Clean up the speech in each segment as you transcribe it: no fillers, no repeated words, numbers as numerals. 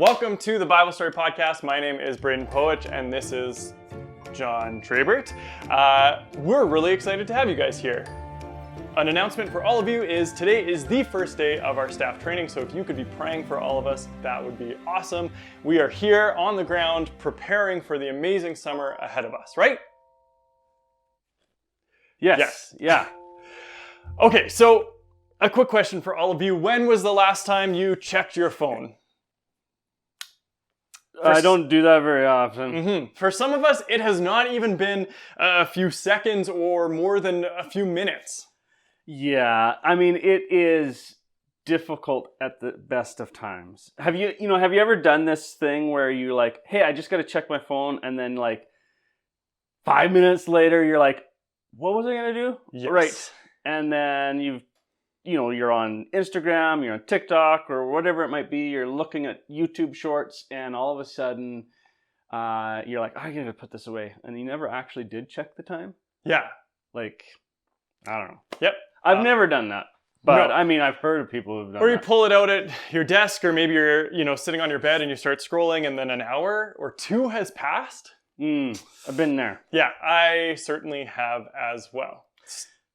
Welcome to the Bible Story Podcast. My name is Braden Poich, and this is John Trabert. We're really excited to have you guys here. An announcement for all of you is today is the first day of our staff training, so if you could be praying for all of us, that would be awesome. We are here on the ground preparing for the amazing summer ahead of us, right? Yes. Yeah. Okay, so a quick question for all of you. When was the last time you checked your phone? I don't do that very often. For some of us, it has not even been a few seconds or more than a few minutes. Yeah. I mean, it is difficult at the best of times. Have you ever done this thing where you're like, hey, I just got to check my phone, and then like 5 minutes later, you're like, what was I going to do? Yes. Right. And then you're on Instagram, you're on TikTok, or whatever it might be. You're looking at YouTube shorts, and all of a sudden, you're like, I gotta put this away, and you never actually did check the time. Yeah. Like, I don't know. Yep. I've never done that, but No. I mean, I've heard of people who've done Or you that. pull it out at your desk, or maybe you're, sitting on your bed and you start scrolling, and then an hour or two has passed. I've been there. Yeah, I certainly have as well.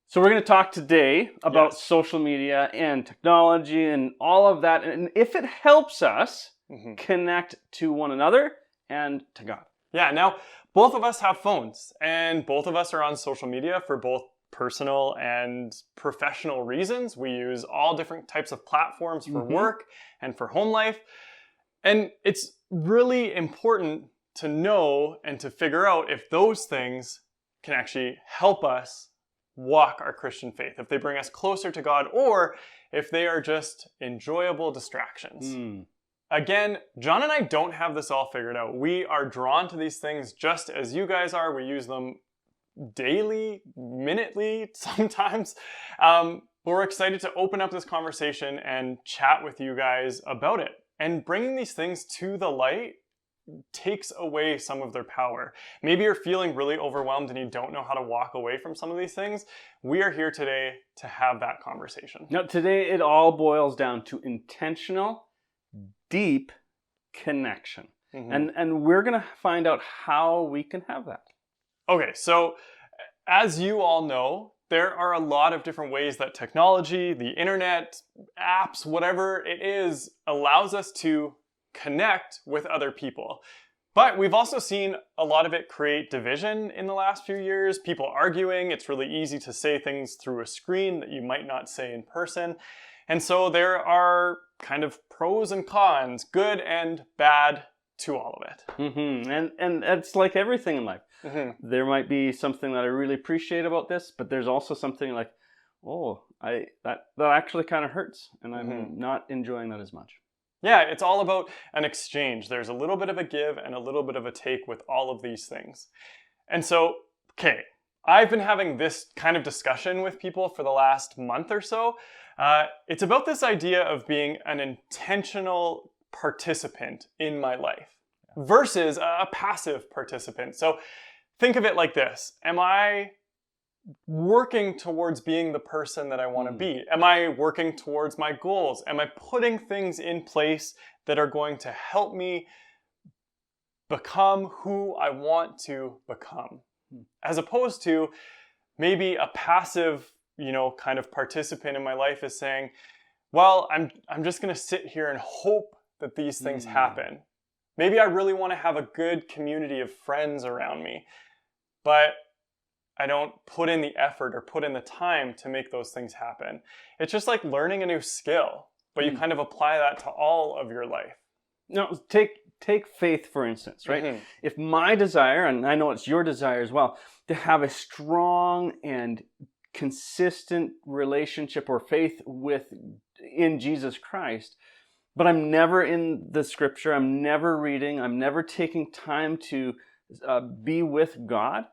So we're going to talk today about Yes. social media and technology and all of that, and if it helps us connect to one another and to God. Yeah, now both of us have phones, and both of us are on social media for both personal and professional reasons. We use all different types of platforms for work and for home life. And it's really important to know and to figure out if those things can actually help us walk our Christian faith, if they bring us closer to God, or if they are just enjoyable distractions. Again, John and I don't have this all figured out. We are drawn to these things just as you guys are. We use them daily, minutely, sometimes. But we're excited to open up this conversation and chat with you guys about it. And bringing these things to the light takes away some of their power. Maybe you're feeling really overwhelmed and you don't know how to walk away from some of these things. We are here today to have that conversation. Now, today it all boils down to intentional, deep connection. And we're going to find out how we can have that. Okay, so as you all know, there are a lot of different ways that technology, the internet, apps, whatever it is, allows us to connect with other people. But we've also seen a lot of it create division in the last few years, people arguing. It's really easy to say things through a screen that you might not say in person. And so there are kind of pros and cons, good and bad to all of it. And it's like everything in life. There might be something that I really appreciate about this, but there's also something like, that actually kind of hurts, and I'm not enjoying that as much. Yeah, it's all about an exchange. There's a little bit of a give and a little bit of a take with all of these things. And so, okay, I've been having this kind of discussion with people for the last month or so. It's about this idea of being an intentional participant in my life versus a passive participant. So think of it like this. Am I working towards being the person that I want to be? Am I working towards my goals? Am I putting things in place that are going to help me become who I want to become? As opposed to maybe a passive, kind of participant in my life is saying, well, I'm just going to sit here and hope that these things happen. Maybe I really want to have a good community of friends around me, but I don't put in the effort or put in the time to make those things happen. It's just like learning a new skill, but you kind of apply that to all of your life. No, take faith, for instance, right? If my desire, and I know it's your desire as well, to have a strong and consistent relationship or faith in Jesus Christ, but I'm never in the scripture, I'm never reading, I'm never taking time to be with God,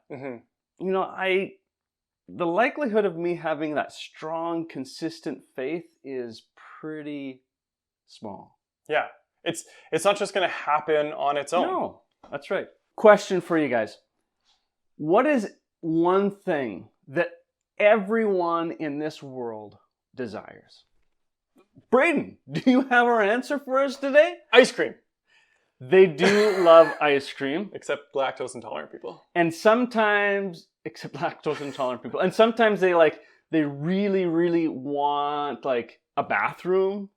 the likelihood of me having that strong, consistent faith is pretty small. Yeah, it's not just going to happen on its own. No, that's right. Question for you guys. What is one thing that everyone in this world desires? Braden, do you have our answer for us today? Ice cream. They do love ice cream. Except lactose intolerant people. And sometimes, except lactose intolerant people, and sometimes they really, really want like a bathroom,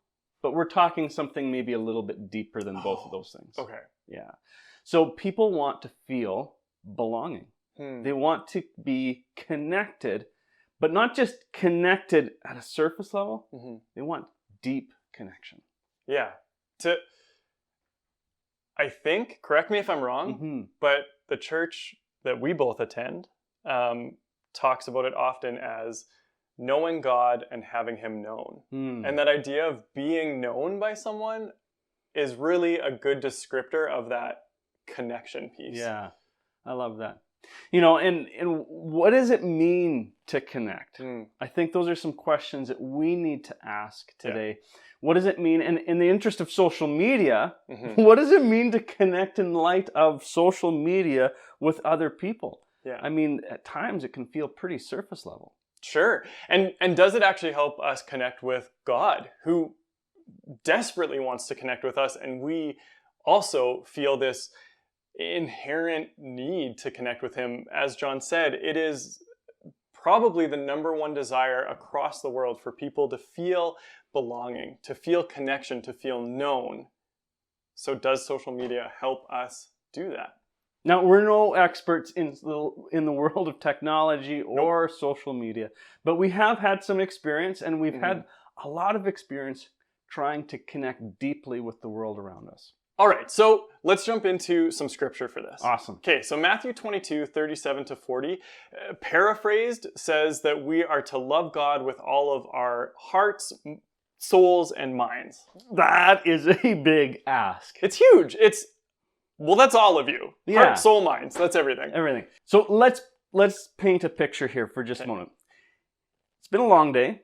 but we're talking something maybe a little bit deeper than both of those things. Okay. Yeah. So people want to feel belonging. They want to be connected, but not just connected at a surface level. They want deep connection. Yeah. I think, correct me if I'm wrong, but the church that we both attend talks about it often as knowing God and having him known. And that idea of being known by someone is really a good descriptor of that connection piece. Yeah, I love that. You know, and what does it mean to connect? I think those are some questions that we need to ask today. Yeah. What does it mean? And in the interest of social media, what does it mean to connect in light of social media with other people? Yeah. I mean, at times it can feel pretty surface level. Sure. And does it actually help us connect with God, who desperately wants to connect with us? And we also feel this inherent need to connect with him. As John said, it is probably the number one desire across the world for people to feel belonging, to feel connection, to feel known. So does social media help us do that? Now, we're no experts in the world of technology or social media, but we have had some experience, and we've had a lot of experience trying to connect deeply with the world around us. All right, so let's jump into some scripture for this. Awesome. Okay, so Matthew 22, 37 to 40, paraphrased, says that we are to love God with all of our hearts, souls, and minds. That is a big ask. It's huge. Well, that's all of you. Yeah. Heart, soul, minds. That's everything. Everything. So let's paint a picture here for just a moment. It's been a long day,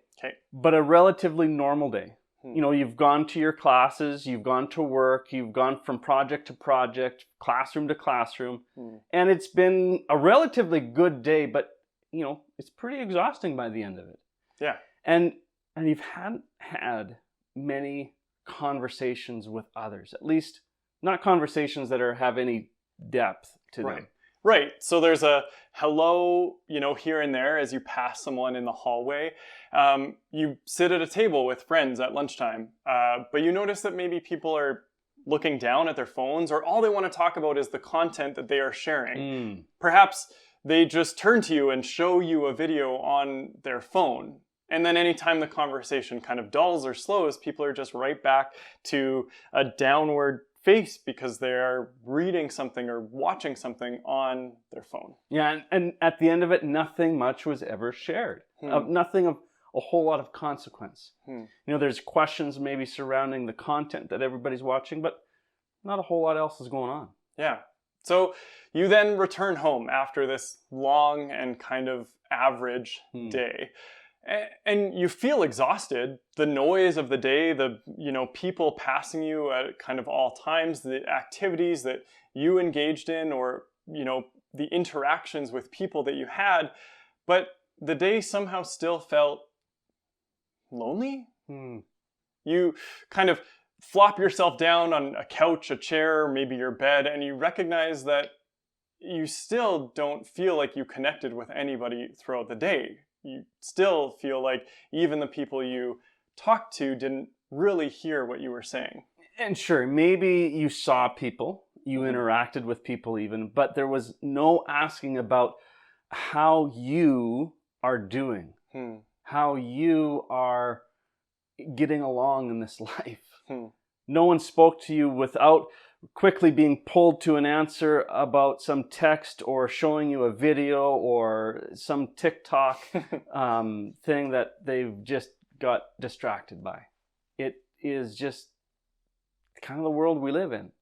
but a relatively normal day. You know, you've gone to your classes, you've gone to work, you've gone from project to project, classroom to classroom, and it's been a relatively good day, but, you know, it's pretty exhausting by the end of it. Yeah. And you've had many conversations with others, at least not conversations that have any depth to them. Right. So there's a hello, you know, here and there as you pass someone in the hallway. You sit at a table with friends at lunchtime, but you notice that maybe people are looking down at their phones, or all they want to talk about is the content that they are sharing. Perhaps they just turn to you and show you a video on their phone. And then anytime the conversation kind of dulls or slows, people are just right back to a downward face because they're reading something or watching something on their phone. Yeah, and at the end of it, nothing much was ever shared. Nothing of a whole lot of consequence. You know, there's questions maybe surrounding the content that everybody's watching, but not a whole lot else is going on. Yeah. So you then return home after this long and kind of average day. And you feel exhausted. The noise of the day, the people passing you at kind of all times, the activities that you engaged in, or the interactions with people that you had, but the day somehow still felt lonely. You kind of flop yourself down on a couch, a chair, maybe your bed, and you recognize that you still don't feel like you connected with anybody throughout the day. You still feel like even the people you talked to didn't really hear what you were saying. And sure, maybe you saw people, you interacted with people even, but there was no asking about how you are doing, how you are getting along in this life. No one spoke to you without quickly being pulled to an answer about some text or showing you a video or some TikTok thing that they've just got distracted by. It is just kind of the world we live in.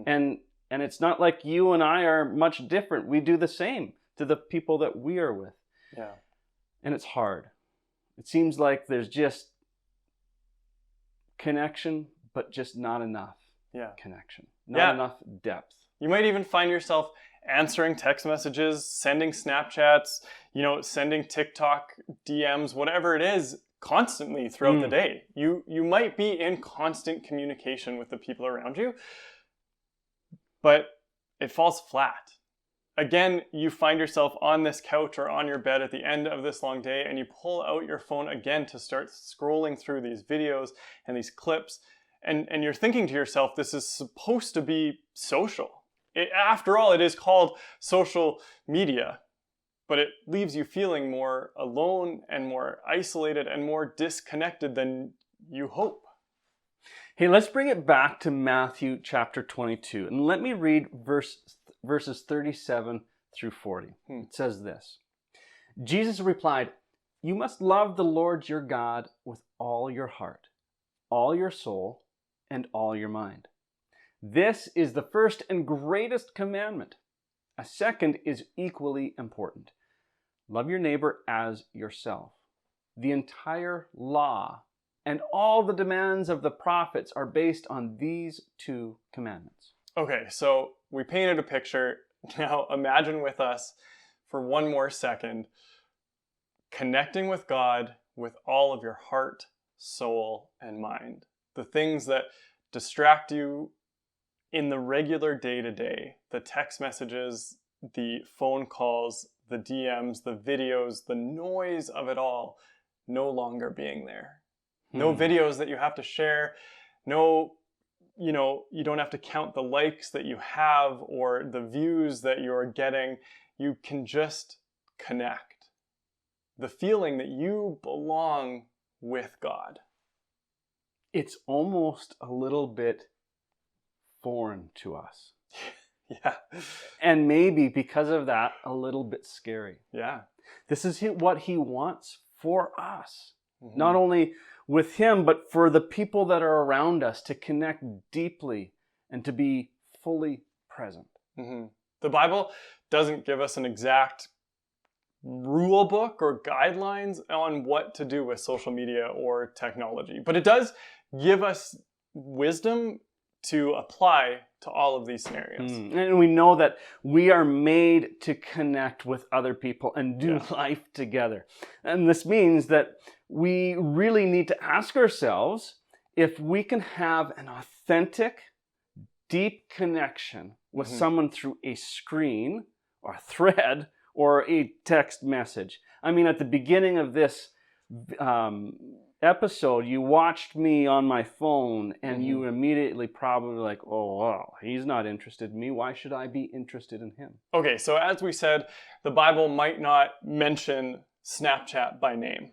And it's not like you and I are much different. We do the same to the people that we are with. Yeah. And it's hard. It seems like there's just connection, but just not enough connection. Not enough depth. You might even find yourself answering text messages, sending Snapchats, sending TikTok DMs, whatever it is, constantly throughout the day. You might be in constant communication with the people around you, but it falls flat. Again, you find yourself on this couch or on your bed at the end of this long day, and you pull out your phone again to start scrolling through these videos and these clips, and you're thinking to yourself, this is supposed to be social. After all, it is called social media, but it leaves you feeling more alone and more isolated and more disconnected than you hope. Hey, let's bring it back to Matthew chapter 22, and let me read verses 37 through 40. It says this: Jesus replied, "You must love the Lord your God with all your heart, all your soul, and all your mind. This is the first and greatest commandment. A second is equally important. Love your neighbor as yourself. The entire law and all the demands of the prophets are based on these two commandments." Okay, so we painted a picture. Now imagine with us for one more second, connecting with God with all of your heart, soul, and mind. The things that distract you in the regular day-to-day, the text messages, the phone calls, the DMs, the videos, the noise of it all, no longer being there. No videos that you have to share, no, you don't have to count the likes that you have or the views that you're getting. You can just connect. The feeling that you belong with God. It's almost a little bit foreign to us. Yeah. And maybe because of that, a little bit scary. Yeah. This is what he wants for us. Not only with him, but for the people that are around us, to connect deeply and to be fully present. The Bible doesn't give us an exact rule book or guidelines on what to do with social media or technology, but it does give us wisdom to apply to all of these scenarios. And we know that we are made to connect with other people and do life together. And this means that we really need to ask ourselves if we can have an authentic, deep connection with someone through a screen or a thread or a text message. I mean, at the beginning of this episode, you watched me on my phone and you immediately probably like, oh, wow, he's not interested in me. Why should I be interested in him? Okay, so as we said, the Bible might not mention Snapchat by name.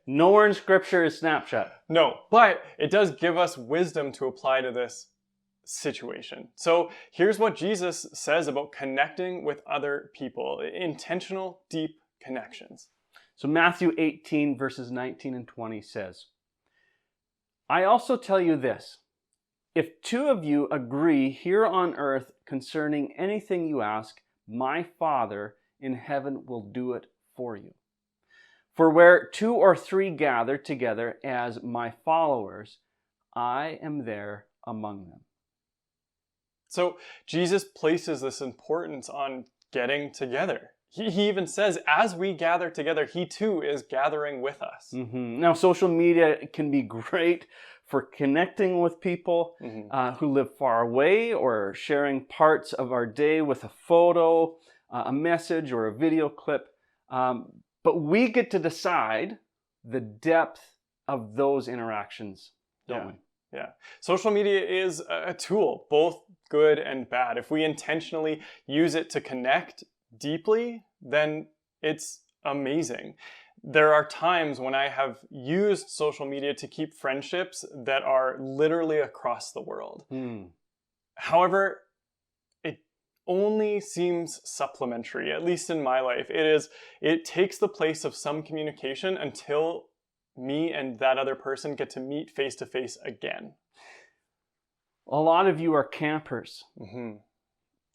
Nowhere in Scripture is Snapchat. No, but it does give us wisdom to apply to this situation. So here's what Jesus says about connecting with other people. Intentional, deep connections. So Matthew 18 verses 19 and 20 says, "I also tell you this, if two of you agree here on earth concerning anything you ask, my Father in heaven will do it for you. For where two or three gather together as my followers, I am there among them." So Jesus places this importance on getting together. He even says, as we gather together, he too is gathering with us. Now, social media can be great for connecting with people who live far away, or sharing parts of our day with a photo, a message, or a video clip. But we get to decide the depth of those interactions, don't we? Yeah. Social media is a tool, both good and bad. If we intentionally use it to connect deeply, then it's amazing. There are times when I have used social media to keep friendships that are literally across the world. However, it only seems supplementary, at least in my life. It takes the place of some communication until me and that other person get to meet face to face again. A lot of you are campers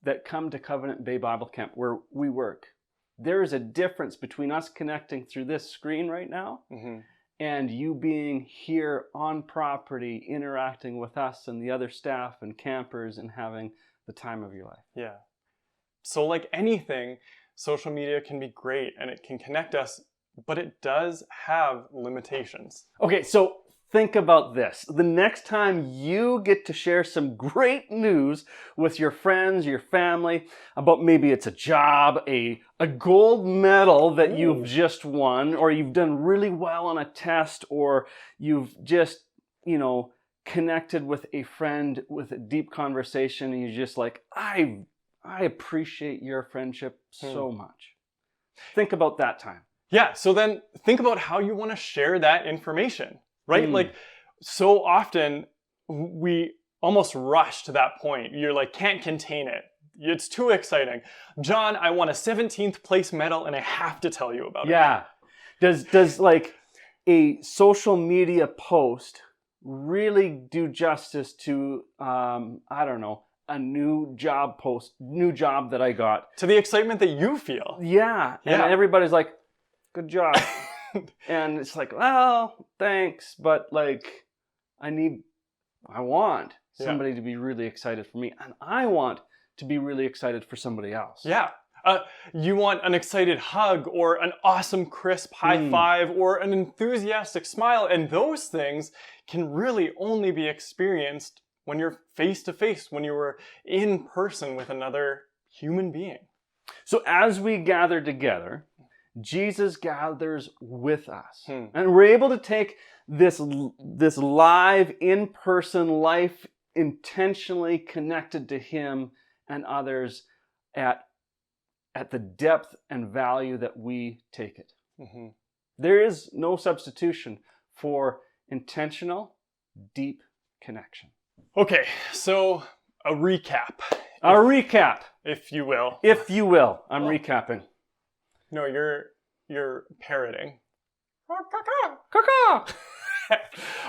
that come to Covenant Bay Bible Camp where we work. There is a difference between us connecting through this screen right now and you being here on property, interacting with us and the other staff and campers and having the time of your life. Yeah. So like anything, social media can be great and it can connect us, but it does have limitations. Okay, so think about this. The next time you get to share some great news with your friends, your family, about maybe it's a job, a gold medal that you've just won, or you've done really well on a test, or you've just, connected with a friend with a deep conversation, and you're just like, I appreciate your friendship so much. Think about that time. Yeah, so then think about how you want to share that information, right? Like, so often we almost rush to that point. You're like, can't contain it. It's too exciting. John, I won a 17th place medal and I have to tell you about it. Yeah. Does like a social media post really do justice to, a new job that I got? To the excitement that you feel. Yeah. And everybody's like, good job. And it's like, well, thanks, but like, I want somebody to be really excited for me, and I want to be really excited for somebody else. Yeah. You want an excited hug, or an awesome crisp high five, or an enthusiastic smile, and those things can really only be experienced when you're face to face, when you were in person with another human being. So as we gather together, Jesus gathers with us. And we're able to take this live, in-person life intentionally connected to Him and others at the depth and value that we take it. There is no substitution for intentional, deep connection. Okay, so a recap. If you will. I'm recapping. No, you're parroting.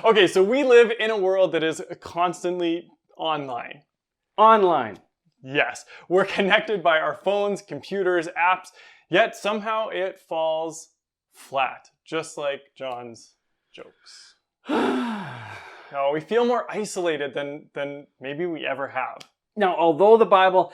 Okay, so we live in a world that is constantly online. Yes, we're connected by our phones, computers, apps, yet somehow it falls flat, just like John's jokes. No, we feel more isolated than maybe we ever have. Now, although the Bible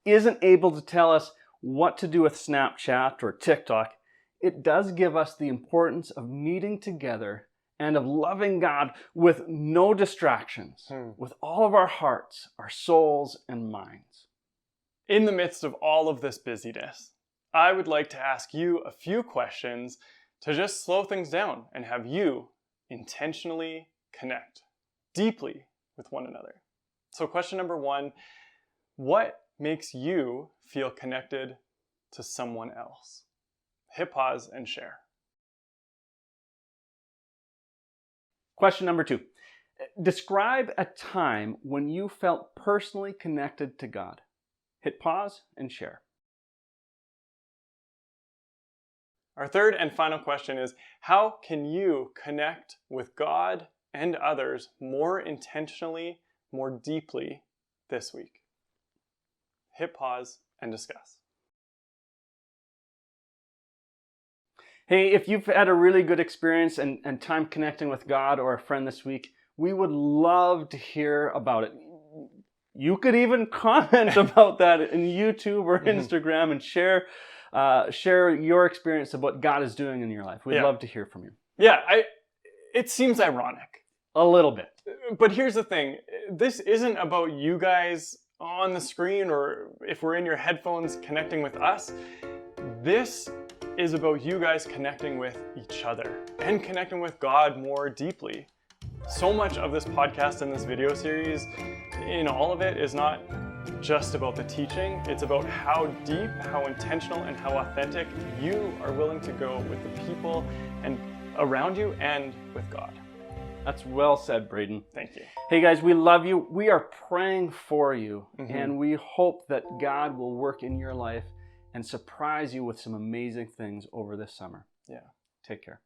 isn't able to tell us what to do with Snapchat or TikTok, it does give us the importance of meeting together and of loving God with no distractions, with all of our hearts, our souls, and minds. In the midst of all of this busyness, I would like to ask you a few questions to just slow things down and have you intentionally connect deeply with one another. So question number 1, what makes you feel connected to someone else? Hit pause and share. Question number 2. Describe a time when you felt personally connected to God. Hit pause and share. Our third and final question is, how can you connect with God and others more intentionally, more deeply this week? Hit pause and discuss. Hey, if you've had a really good experience and time connecting with God or a friend this week, we would love to hear about it. You could even comment about that in YouTube or Instagram and share your experience of what God is doing in your life. We'd love to hear from you. Yeah, it seems ironic. A little bit. But here's the thing. This isn't about you guys on the screen or if we're in your headphones connecting with us. This is about you guys connecting with each other and connecting with God more deeply. So much of this podcast and this video series, in all of it, is not just about the teaching. It's about how deep, how intentional, and how authentic you are willing to go with the people and around you and with God. That's well said, Braden. Thank you. Hey guys, we love you. We are praying for you, and we hope that God will work in your life and surprise you with some amazing things over this summer. Yeah. Take care.